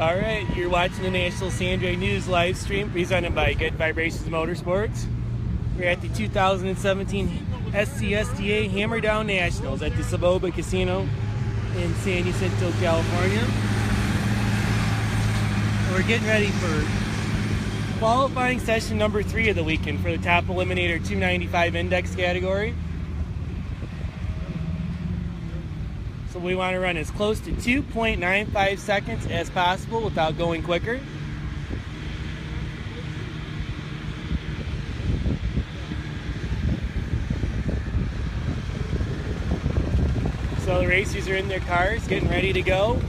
All right, you're watching the National Sand Drag News live stream presented by Good Vibrations Motorsports. We're at the 2017 SCSDA Hammer Down Nationals at the Soboba Casino in San Jacinto, California. We're getting ready for qualifying session number 3 of the weekend for the top Eliminator 295 index category. So we want to run as close to 2.95 seconds as possible without going quicker. So the racers are in their cars, getting ready to go.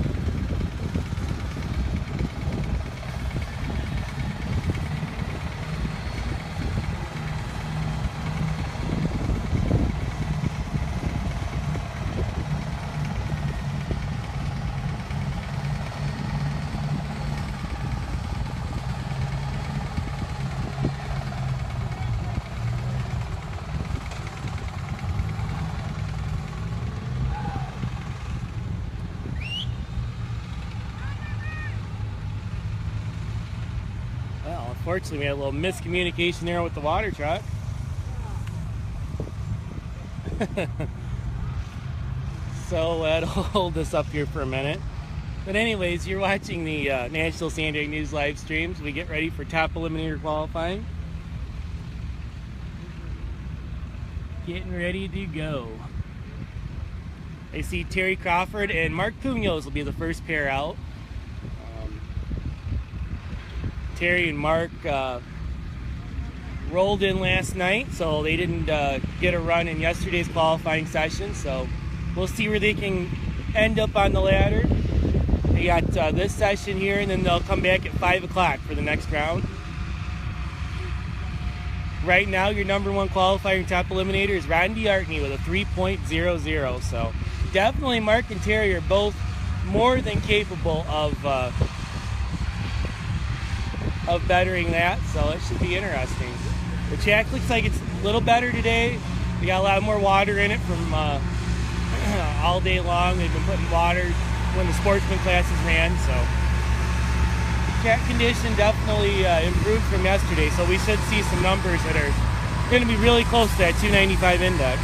Unfortunately, we had a little miscommunication there with the water truck. So that'll hold us up here for a minute. But anyways, you're watching the National Sand Drag News live streams. We get ready for top Eliminator qualifying. Getting ready to go. I see Terry Crawford and Mark Puños will be the first pair out. Terry and Mark rolled in last night, so they didn't get a run in yesterday's qualifying session. So we'll see where they can end up on the ladder. They got this session here, and then they'll come back at 5 o'clock for the next round. Right now, your number 1 qualifying top eliminator is Rodney Artney with a 3.00. So definitely Mark and Terry are both more than capable of bettering that, so it should be interesting. The track looks like it's a little better today. We got a lot more water in it from all day long. They've been putting water when the sportsman classes ran, so track condition definitely improved from yesterday, so we should see some numbers that are going to be really close to that 295 index.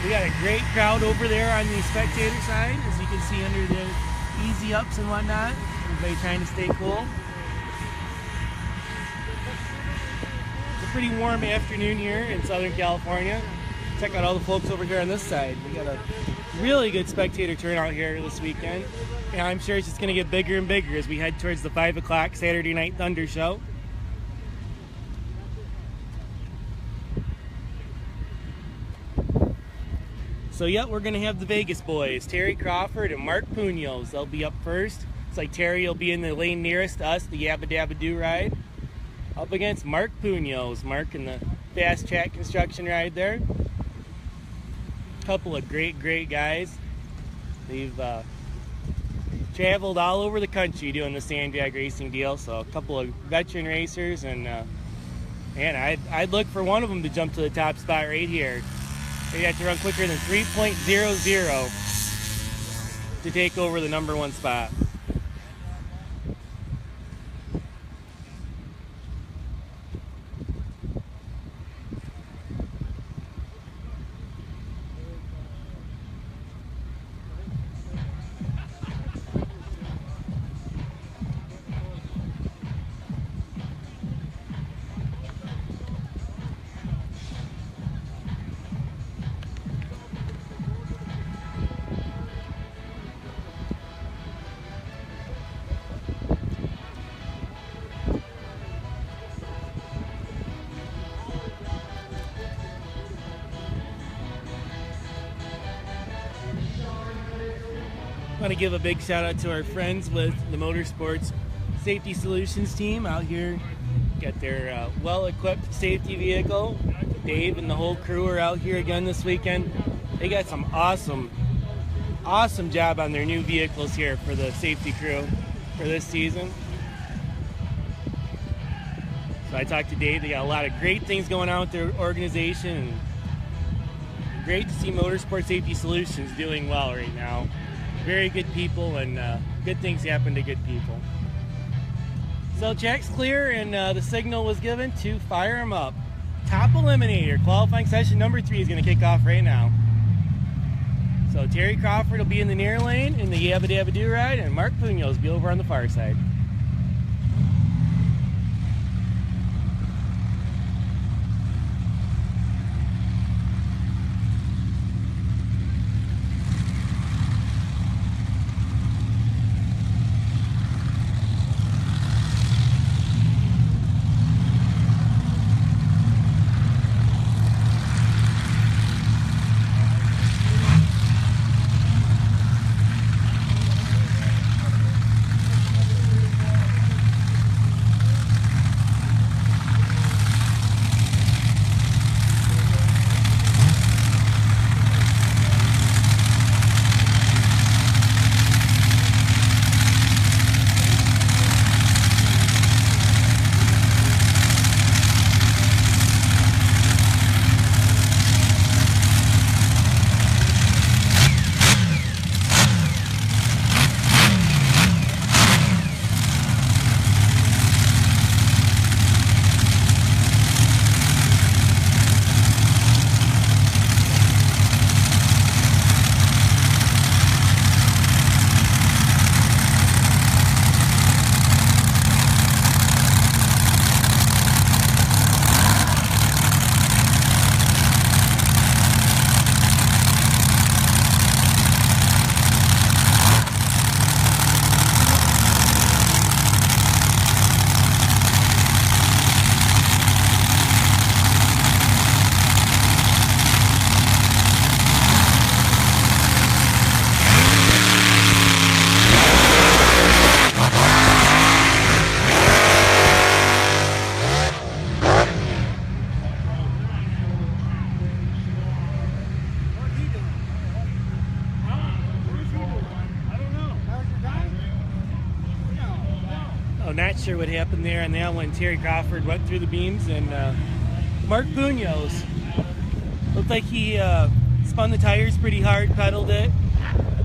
We got a great crowd over there on the spectator side, as you can see under the easy ups and whatnot. Everybody trying to stay cool. It's a pretty warm afternoon here in Southern California. Check out all the folks over here on this side. We got a really good spectator turnout here this weekend. And I'm sure it's just going to get bigger and bigger as we head towards the 5 o'clock Saturday Night Thunder show. So yeah, we're going to have the Vegas boys, Terry Crawford and Mark Puños. They'll be up first. It's like Terry will be in the lane nearest to us, the Yabba Dabba Doo ride. Up against Mark Puños. Mark in the fast track construction ride there. Couple of great guys. They've traveled all over the country doing the sand drag racing deal. So a couple of veteran racers, and man, I'd look for one of them to jump to the top spot right here. They have to run quicker than 3.00 to take over the number 1 spot. I want to give a big shout out to our friends with the Motorsports Safety Solutions team out here. Got their well-equipped safety vehicle. Dave and the whole crew are out here again this weekend. They got some awesome job on their new vehicles here for the safety crew for this season. So I talked to Dave. They got a lot of great things going on with their organization. And great to see Motorsport Safety Solutions doing well right now. Very good people, and good things happen to good people. So check's clear, and the signal was given to fire them up. Top Eliminator, qualifying session number 3 is going to kick off right now. So Terry Crawford will be in the near lane in the Yabba Dabba Doo ride, and Mark Puños will be over on the far side. Not sure what happened there on that one. Terry Crawford went through the beams, and Mark Puños looked like he spun the tires pretty hard, pedaled it.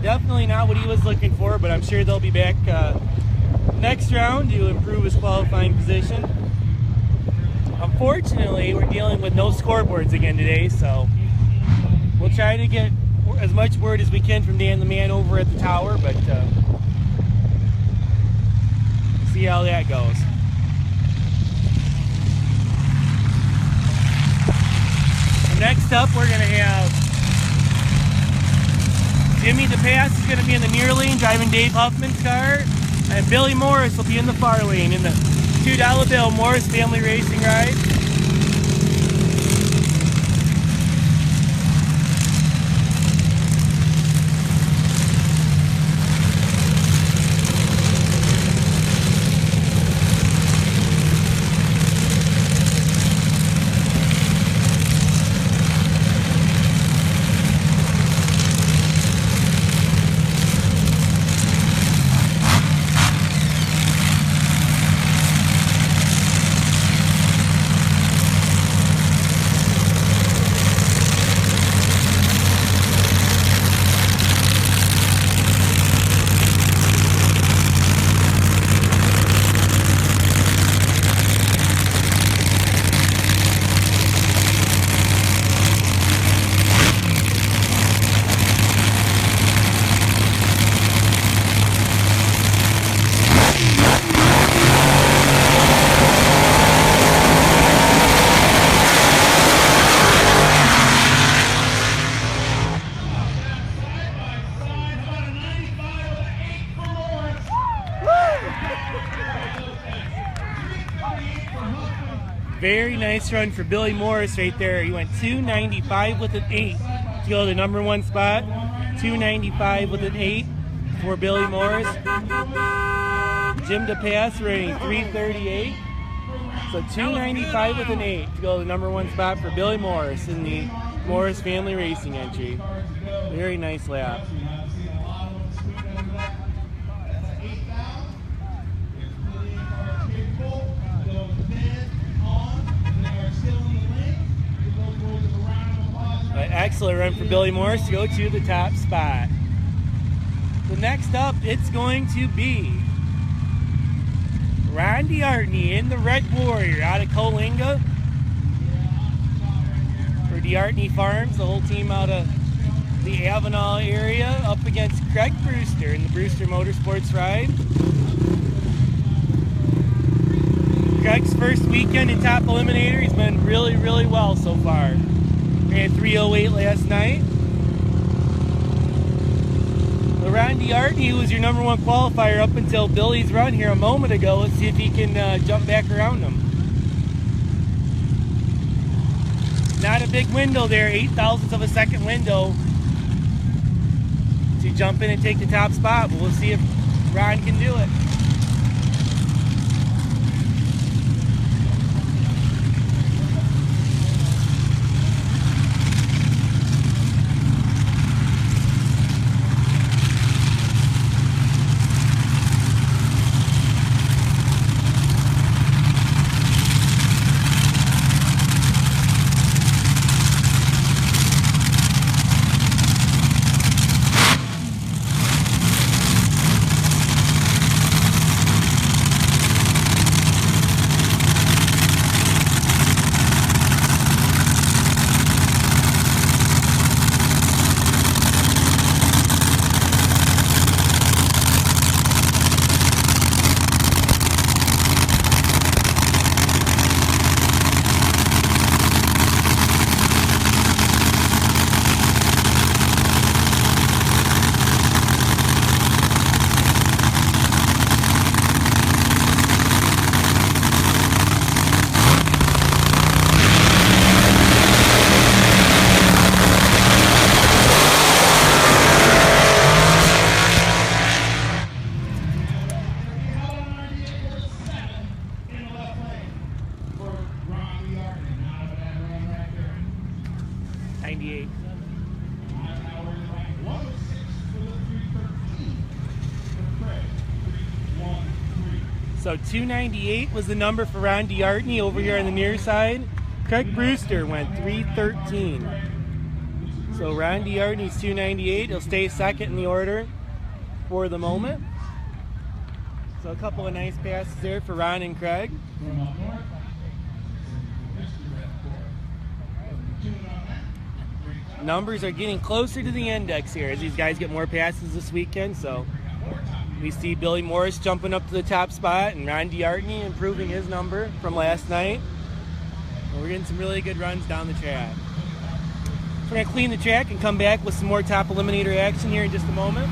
Definitely not what he was looking for, but I'm sure they'll be back next round to improve his qualifying position. Unfortunately, we're dealing with no scoreboards again today, so we'll try to get as much word as we can from Dan the man over at the tower, but see how that goes. Next up, we're going to have Jimmy DePass is going to be in the near lane driving Dave Huffman's car, and Billy Morris will be in the far lane in the $2 bill Morris Family Racing Ride. Very nice run for Billy Morris right there. He went 295 with an 8 to go to the number 1 spot. 295 with an 8 for Billy Morris. Jim DePass running 338. So 295 with an 8 to go to the number 1 spot for Billy Morris in the Morris Family Racing entry. Very nice lap. Excellent run for Billy Morris to go to the top spot. So next up, it's going to be Ron DeArtney in the Red Warrior out of Coalinga for DeArtney Farms, the whole team out of the Avenal area, up against Craig Brewster in the Brewster Motorsports ride. Craig's first weekend in top Eliminator. He's been really, really well so far. Ran 3:08 last night. Ron DeArtney was your number one qualifier up until Billy's run here a moment ago. Let's see if he can jump back around him. Not a big window there, 0.08 of a second window to jump in and take the top spot, but we'll see if Ron can do it. So 298 was the number for Ron DeArtney over here on the near side. Craig Brewster went 313. So Ron DeArtney's 298. He'll stay second in the order for the moment. So a couple of nice passes there for Ron and Craig. Numbers are getting closer to the index here as these guys get more passes this weekend. So we see Billy Morris jumping up to the top spot and Ron DeArtney improving his number from last night. And we're getting some really good runs down the track. So we're going to clean the track and come back with some more top Eliminator action here in just a moment.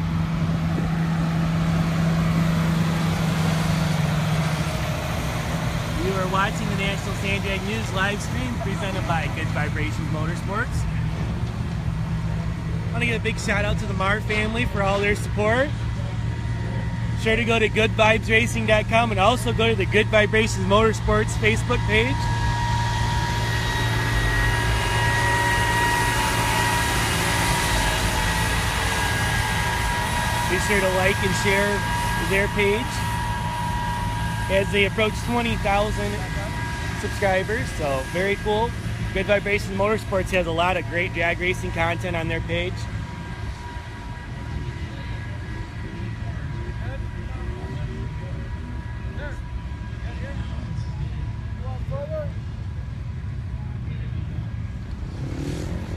You are watching the National Sanddrag News live stream presented by Good Vibrations Motorsports. I want to give a big shout out to the Marr family for all their support. Sure to go to goodvibesracing.com and also go to the Good Vibrations Motorsports Facebook page. Be sure to like and share their page as they approach 20,000 subscribers. So very cool. Good Vibrations Motorsports has a lot of great drag racing content on their page.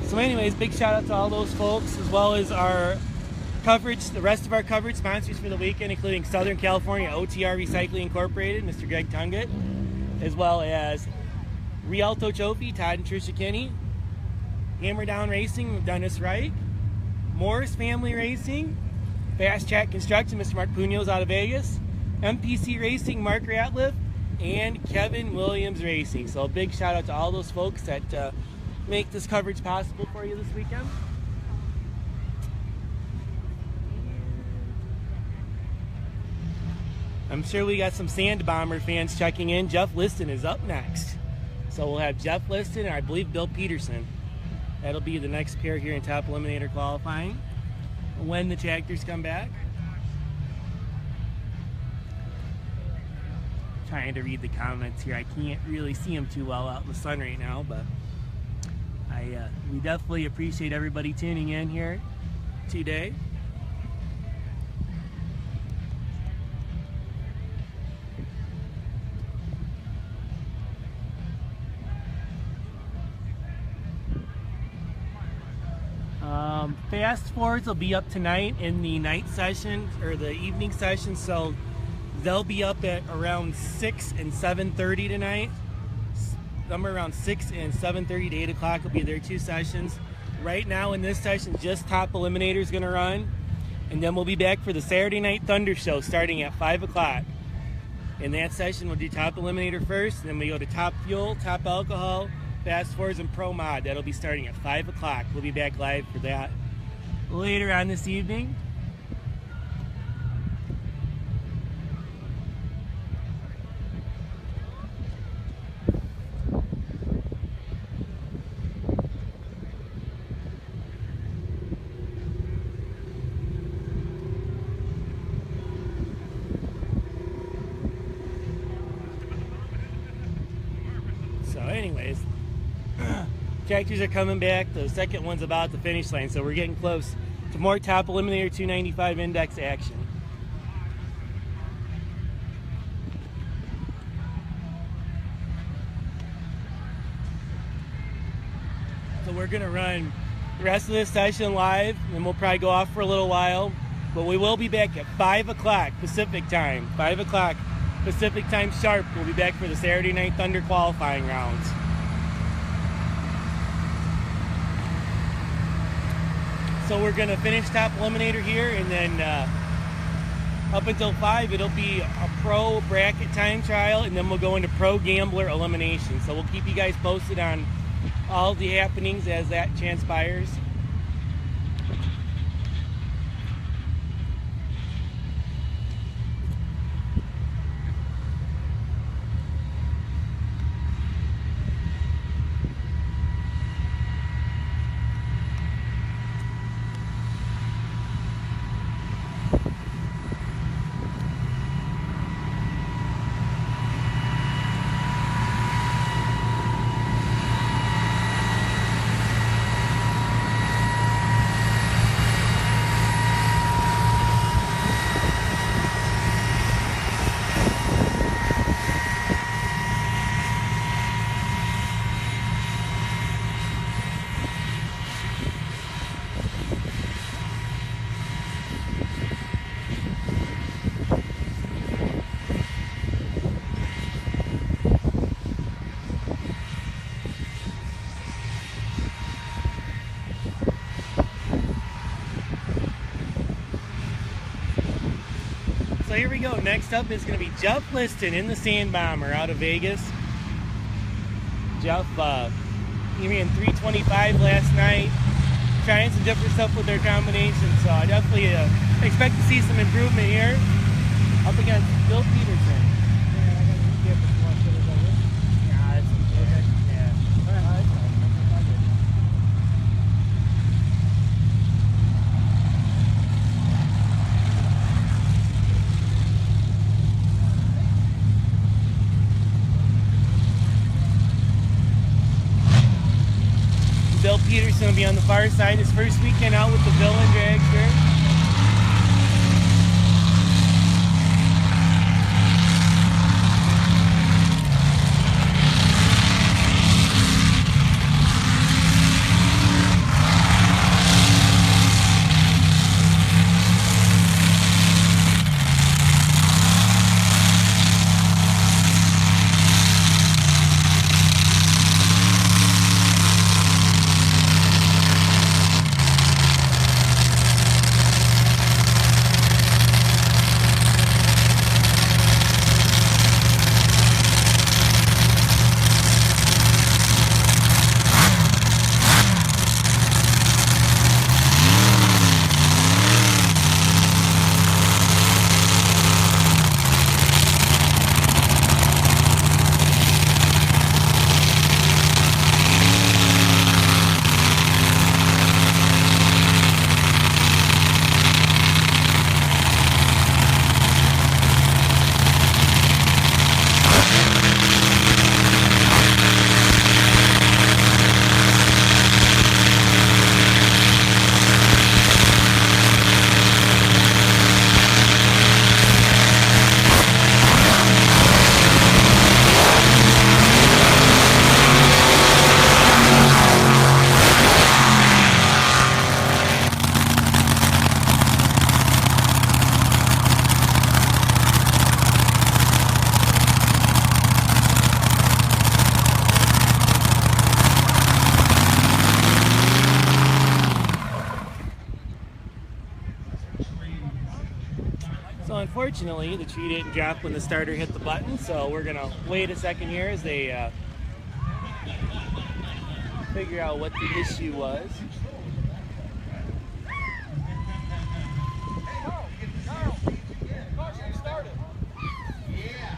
So anyways, big shout out to all those folks, as well as our coverage, the rest of our coverage sponsors for the weekend, including Southern California OTR Recycling Incorporated, Mr. Greg Tunget, as well as Rialto Trophy, Todd and Tricia Kinney, Hammer Down Racing with Dennis Wright, Morris Family Racing, Fast Track Construction, Mr. Mark Punos out of Vegas, MPC Racing, Mark Ratliff, and Kevin Williams Racing. So a big shout out to all those folks that make this coverage possible for you this weekend. I'm sure we got some Sand Bomber fans checking in. Jeff Liston is up next. So we'll have Jeff Liston and I believe Bill Peterson. That'll be the next pair here in Top Eliminator qualifying when the tractors come back. Trying to read the comments here. I can't really see them too well out in the sun right now, but We definitely appreciate everybody tuning in here today. Fast forwards will be up tonight in the night session or the evening session, so they'll be up at around 6 and 7:30 tonight. Somewhere around 6 and 7:30 to 8 o'clock will be their two sessions. Right now in this session, just Top Eliminator is going to run, and then we'll be back for the Saturday Night Thunder Show starting at 5 o'clock. In that session, we'll do Top Eliminator first, and then we go to Top Fuel, Top Alcohol, Fast Forwards, and Pro Mod. That'll be starting at 5 o'clock. We'll be back live for that later on this evening. So anyways, tractors are coming back. The second one's about the finish line, so we're getting close to more Top Eliminator 295 index action. So we're gonna run the rest of this session live, and we'll probably go off for a little while, but we will be back at 5 o'clock Pacific time. 5 o'clock Pacific time sharp. We'll be back for the Saturday Night Thunder qualifying rounds. So we're gonna finish Top Eliminator here, and then up until 5 it'll be a pro bracket time trial, and then we'll go into pro gambler elimination. So we'll keep you guys posted on all the happenings as that transpires. So here we go. Next up is going to be Jeff Liston in the Sand Bomber out of Vegas. Jeff, he ran 325 last night, trying some different stuff with their combinations. So I definitely expect to see some improvement here up against Bill Peterson. Bill Peterson will be on the far side. His first weekend out with the Villain Dragster. So unfortunately, the tree didn't drop when the starter hit the button, so we're gonna wait a second here as they figure out what the issue was.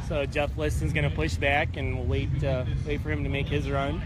So Jeff Liston's gonna push back, and we'll wait for him to make his run.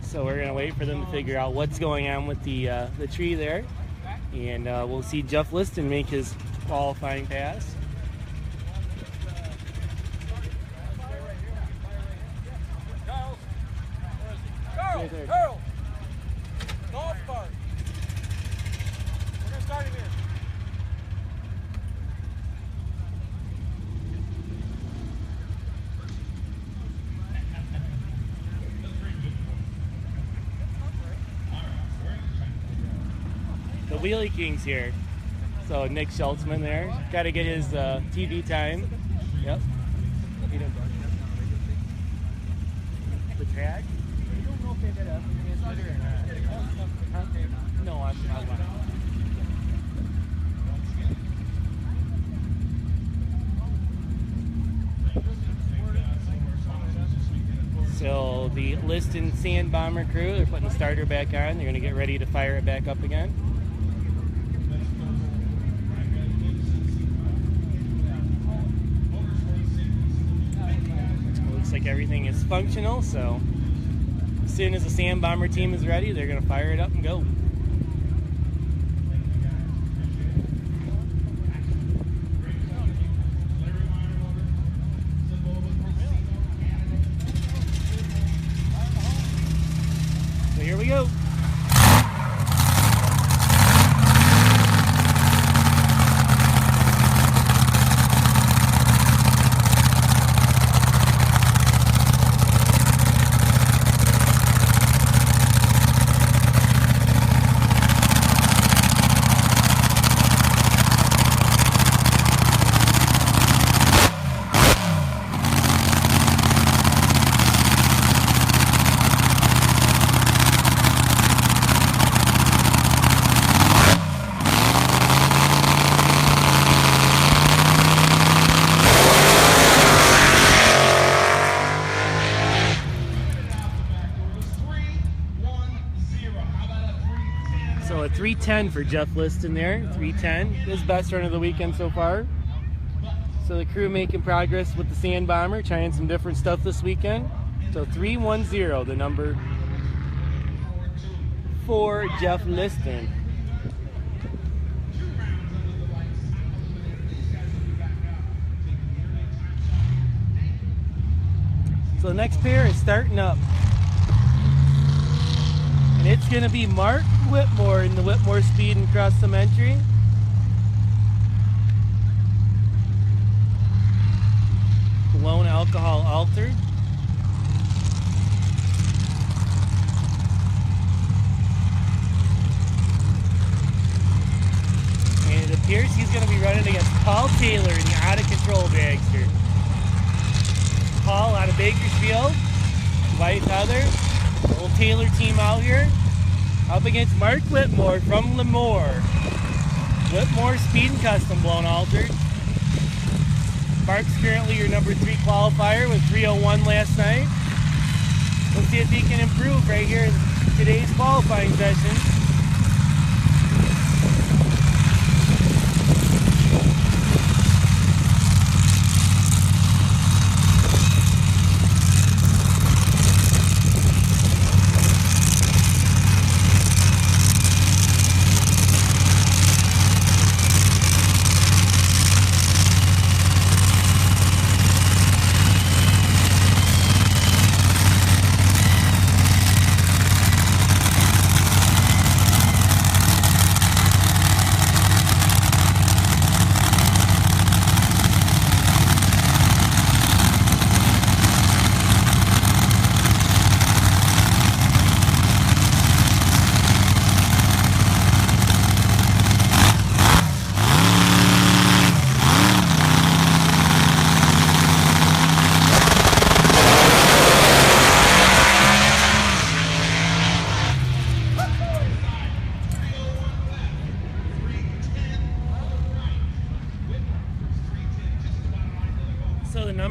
So we're going to wait for them to figure out what's going on with the tree there. And we'll see Jeff Liston make his qualifying pass. Carl! Golf cart! We're going to start him here. The Wheelie King's here. So Nick Schultzman there. Got to get his TV time. Yep. The tag? I don't know if they did a transmitter or not. Huh? No, I'm not. So the Liston Sand Bomber crew, they're putting the starter back on. They're going to get ready to fire it back up again. Looks like everything is functional, so as soon as the Sand Bomber team is ready, they're going to fire it up and go. So here we go. So a 310 for Jeff Liston there, 310. His best run of the weekend so far. So the crew making progress with the Sand Bomber, trying some different stuff this weekend. So 310, the number for Jeff Liston. So the next pair is starting up. And it's going to be Mark Whitmore in the Whitmore Speed and Cross Some Entry. Blown alcohol altered. And it appears he's going to be running against Paul Taylor in the Out of Control dragster. Paul out of Bakersfield, wife Heather. Little Taylor team out here, up against Mark Whitmore from Lemoore. Whitmore Speed and Custom blown altered. Mark's currently your number 3 qualifier with 3:01 last night. We'll see if he can improve right here in today's qualifying session.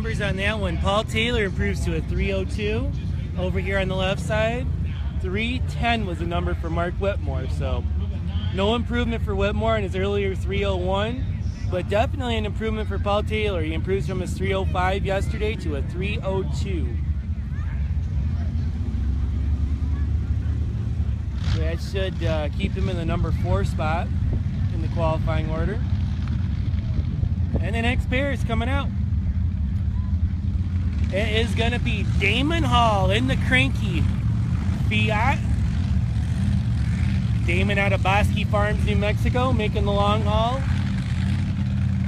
numbers on that one. Paul Taylor improves to a 302 over here on the left side. 310 was the number for Mark Whitmore, so no improvement for Whitmore in his earlier 301, but definitely an improvement for Paul Taylor. He improves from his 305 yesterday to a 302. So that should keep him in the number 4 spot in the qualifying order. And the next pair is coming out. It is going to be Damon Hall in the cranky Fiat. Damon out of Bosque Farms, New Mexico, making the long haul.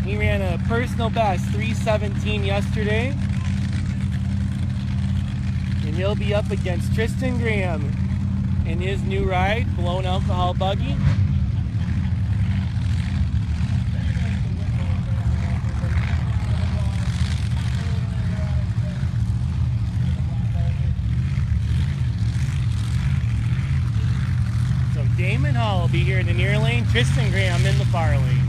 He ran a personal best 317 yesterday. And he'll be up against Tristan Graham in his new ride, blown alcohol buggy. So Damon Hall will be here in the near lane, Tristan Graham in the far lane.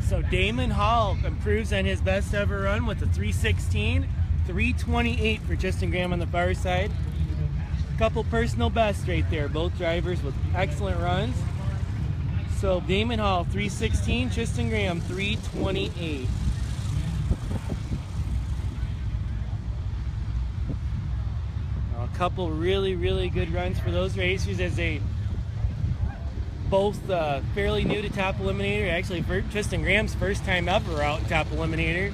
So Damon Hall improves on his best ever run with a 316, 328 for Tristan Graham on the far side. Couple personal bests right there, both drivers with excellent runs. So Damon Hall 316, Tristan Graham 328. A couple really good runs for those racers as they both fairly new to Top Eliminator. Actually, for Tristan Graham's first time ever out Top Eliminator.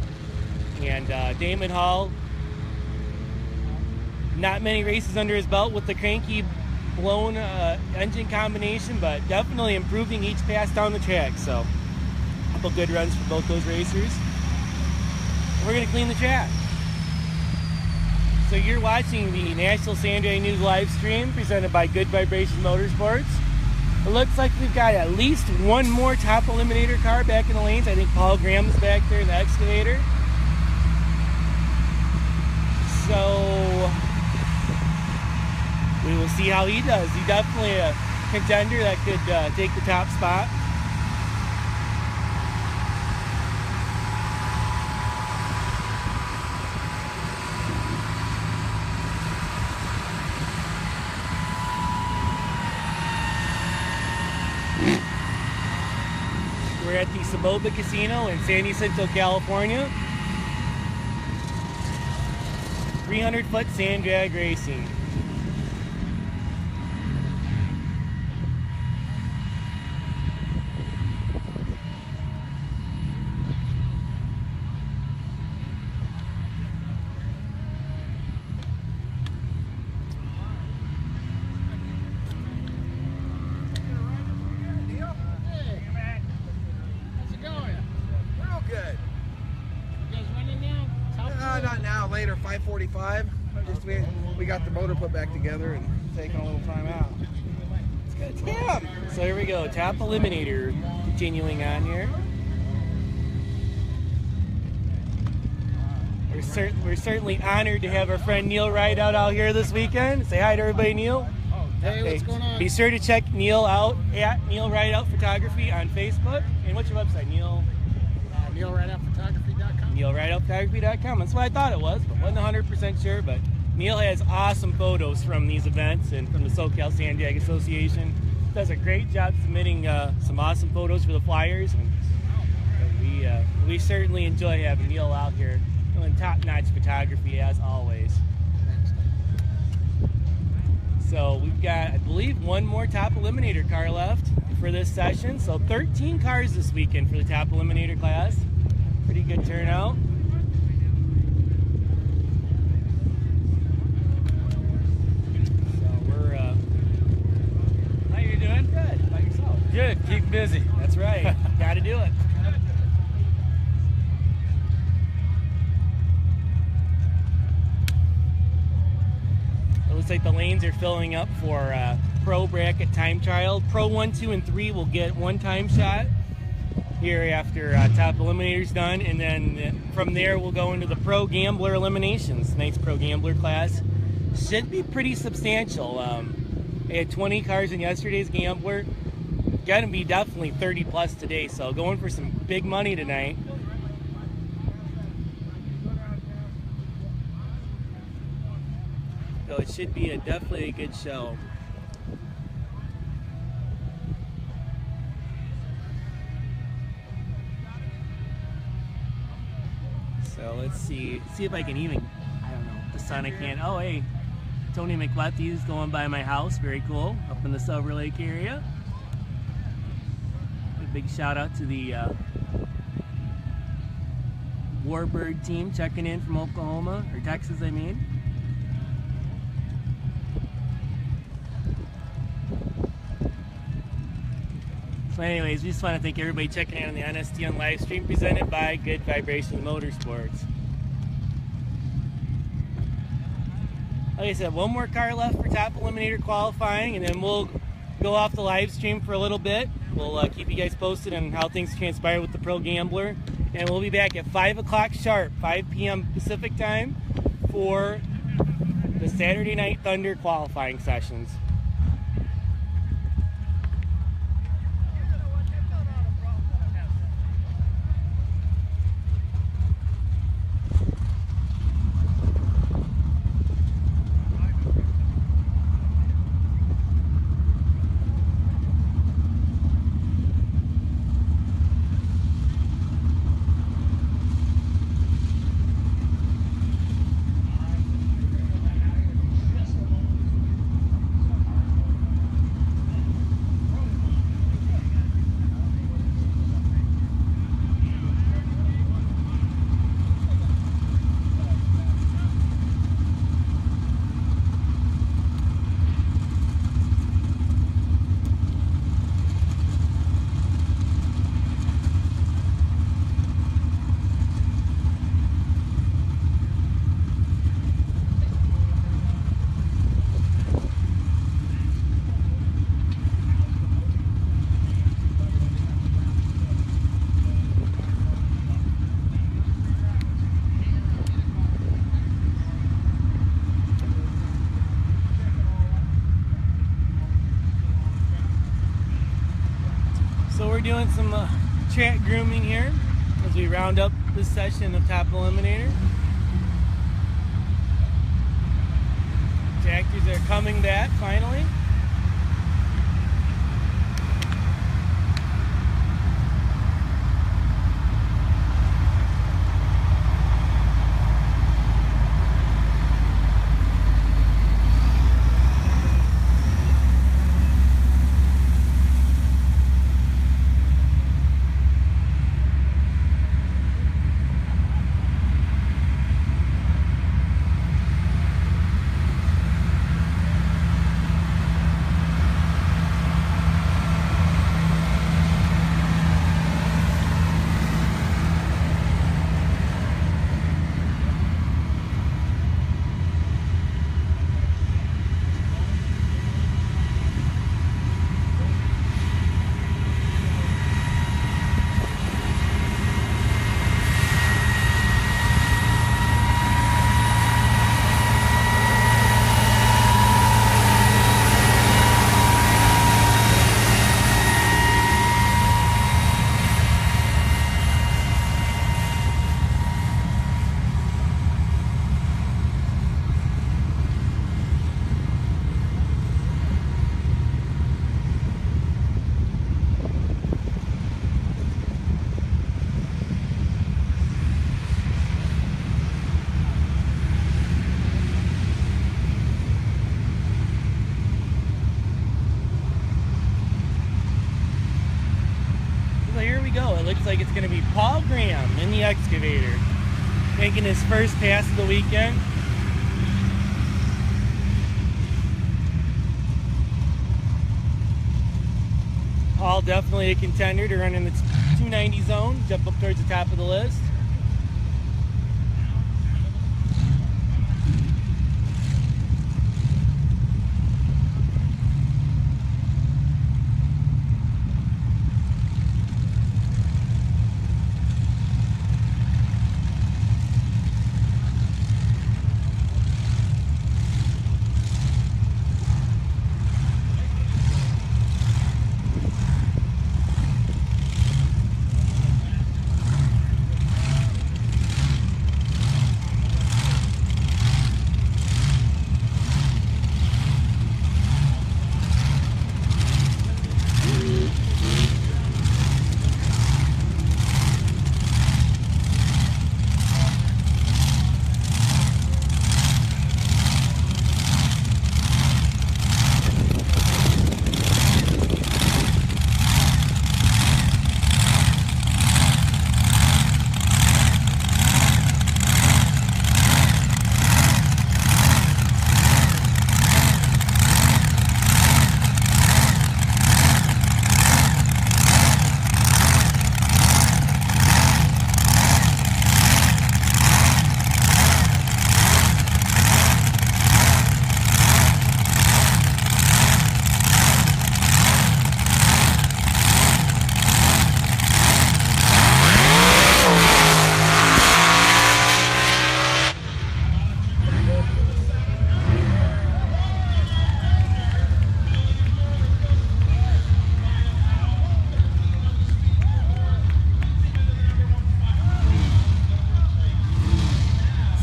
And Damon Hall, not many races under his belt with the cranky blown engine combination, but definitely improving each pass down the track. So, a couple good runs for both those racers. We're going to clean the track. So you're watching the National Sandray News live stream presented by Good Vibration Motorsports. It looks like we've got at least one more Top Eliminator car back in the lanes. I think Paul Graham's back there in the excavator. So we will see how he does. He's definitely a contender that could take the top spot. We're at the Soboba Casino in San Jacinto, California. 300-foot sand drag racing. Not now, later, 5:45. Just we got the motor put back together and taking a little time out. It's good. Yeah. So here we go, Top Eliminator continuing on here. We're certainly honored to have our friend Neil Ride out here this weekend. Say hi to everybody, Neil. Hey, what's going on? Be sure to check Neil out at Neil Rideout Photography on Facebook. And what's your website, Neil? NeilRideoutPhotography.com. NeilRideoutPhotography.com. That's what I thought it was, but wasn't 100% sure. But Neil has awesome photos from these events and from the SoCal Sand Jag Association. Does a great job submitting some awesome photos for the flyers, and we certainly enjoy having Neil out here doing top-notch photography as always. So we've got, I believe, one more top eliminator car left for this session. So 13 cars this weekend for the top eliminator class. Pretty good turnout. So we're how you doing? Good. By yourself? Good. Keep busy. That's right. Got to do it. It looks like the lanes are filling up for Pro Bracket Time Trial. Pro 1, 2, and 3 will get one time shot here after Top Eliminator's done, and then from there we'll go into the Pro Gambler Eliminations. Tonight's Pro Gambler class should be pretty substantial. I had 20 cars in yesterday's Gambler. Gonna be definitely 30 plus today, so going for some big money tonight. So it should be definitely a good show. So let's see if I can even, I don't know, the sun I can't. Oh hey, Tony McLethy's going by my house, very cool, up in the Silver Lake area. A big shout out to the Warbird team checking in from Oklahoma, or Texas I mean. So anyways, we just want to thank everybody checking in on the NSDN live stream presented by Good Vibration Motorsports. Like I said, one more car left for top eliminator qualifying, and then we'll go off the live stream for a little bit. We'll keep you guys posted on how things transpire with the Pro Gambler, and we'll be back at 5 o'clock sharp, 5 p.m. Pacific time, for the Saturday Night Thunder qualifying sessions. Doing some track grooming here as we round up this session of Top Eliminator. Tractors are coming back finally. go. It looks like it's going to be Paul Graham in the excavator, making his first pass of the weekend. Paul definitely a contender to run in the 290 zone, jump up towards the top of the list.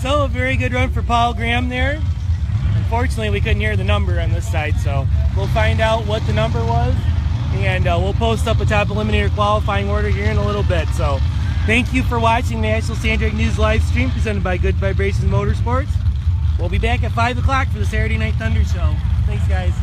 So a very good run for Paul Graham there. Unfortunately, we couldn't hear the number on this side, so we'll find out what the number was, and we'll post up a top Eliminator qualifying order here in a little bit. So thank you for watching the National Sand Drag News live stream presented by Good Vibrations Motorsports. We'll be back at 5 o'clock for the Saturday Night Thunder Show. Thanks, guys.